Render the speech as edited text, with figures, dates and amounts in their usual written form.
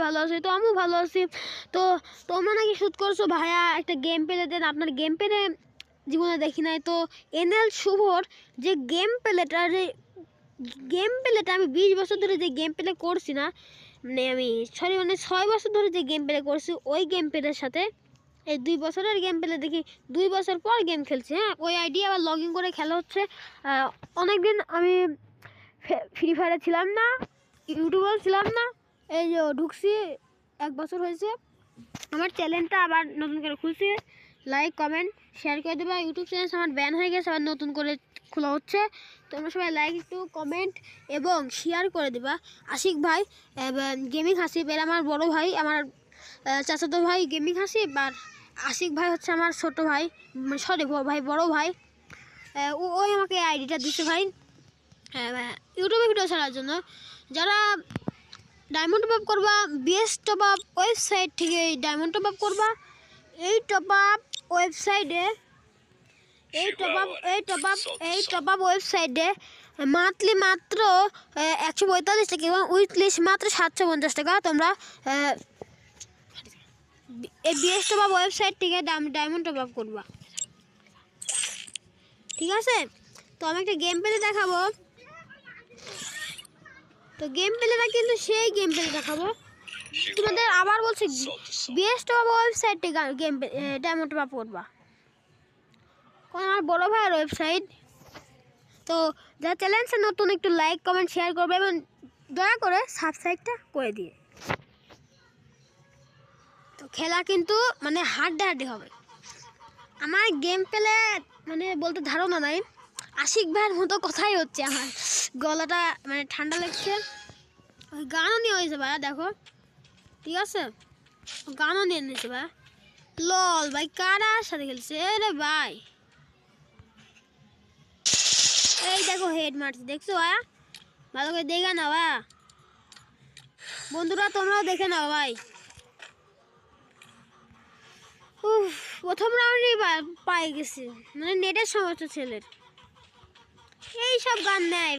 ভালো আছে, তো আমিও ভালো আছি। তো তোমরা নাকি শুট করছো ভাইয়া একটা গেম প্লে দেন, আপনার গেম প্লে জীবনে দেখি নাই। তো এনএল শুভর যে গেম প্লেটা আমি 20 বছর ধরে যে গেম প্লে করছি না, মানে আমি 6 বছর ধরে যে গেম প্লে করছি, ওই গেম প্লের সাথে এই 2 বছরের গেম প্লে দেখি 2 বছর পর গেম খেলছি। হ্যাঁ, ওই আইডি আবার লগ ইন করে খেলা হচ্ছে। অনেকদিন আমি ফ্রি ফায়ারে ছিলাম না, ইউটিউবে ছিলাম না, এই যে ঢুকছি 1 বছর হয়েছে। আমার চ্যানেলটা আবার নতুন করে খুলছি, লাইক কমেন্ট শেয়ার করে দেবা। ইউটিউব চ্যানেল আমার ব্যান হয়ে গেছে, আবার নতুন করে খোলা হচ্ছে। তোমরা সবাই লাইক একটু কমেন্ট এবং শেয়ার করে দেবা। আশিক ভাই গেমিং হাসিব এর আমার বড় ভাই, আমার চাচাতো ভাই গেমিং হাসিব, আর আশিক ভাই হচ্ছে আমার ছোট ভাই, সরি ভাই বড় ভাই। ওই আমাকে আইডিটা দিচ্ছে ভাই ইউটিউবে ভিডিও ছাড়ার জন্য। যারা ডায়মন্ড টপ আপ করবা, বিএস টপ আপ ওয়েবসাইট থেকে ডায়মন্ড টপ আপ করবা। এই টপ আপ ওয়েবসাইটে মান্থলি মাত্র 145 টাকা এবং উইকলি মাত্র 750 টাকা। তোমরা এই বিএস টপ আপ ওয়েবসাইট থেকে ডায়মন্ড টপ আপ করবা, ঠিক আছে? তো আমি একটা গেম প্লে দেখাবো, তো গেম প্লেটা কিন্তু সেই গেম প্লে দেখাবো তোমাদের। আবার বলছি, বিএস টপ আপ ওয়েবসাইট থেকে গেম ডায়মন্ড টপ আপ করবা, আমার বড় ভাইয়ের ওয়েবসাইট। তো যারা চ্যানেলটা নতুন একটু লাইক কমেন্ট শেয়ার করবে এবং দয়া করে সাবস্ক্রাইবটা করে দিয়ে। তো খেলা কিন্তু মানে হাড্ডাহাড্ডি হবে। আমার গেম প্লে মানে বলতে ধারণা নাই, আশিক ভাইয়ের মতো কথাই হচ্ছে, আমার গলাটা মানে ঠান্ডা লাগছে। ওই গানও নিয়ে হয়েছে ভাই, দেখো, ঠিক আছে? গানও নিয়ে নিয়েছে ভাই। লল ভাই কারা সাথে খেলছে রে ভাই, এই দেখো হেড মারছে, দেখছো ভাইয়া? ভালো করে দেখে নাও ভাইয়া, বন্ধুরা তোমরাও দেখে নাও ভাই। প্রথম রাউন্ডেই পাই গেছি, মানে নেটের সমস্যা ছেলের, এই সব গান নেয়।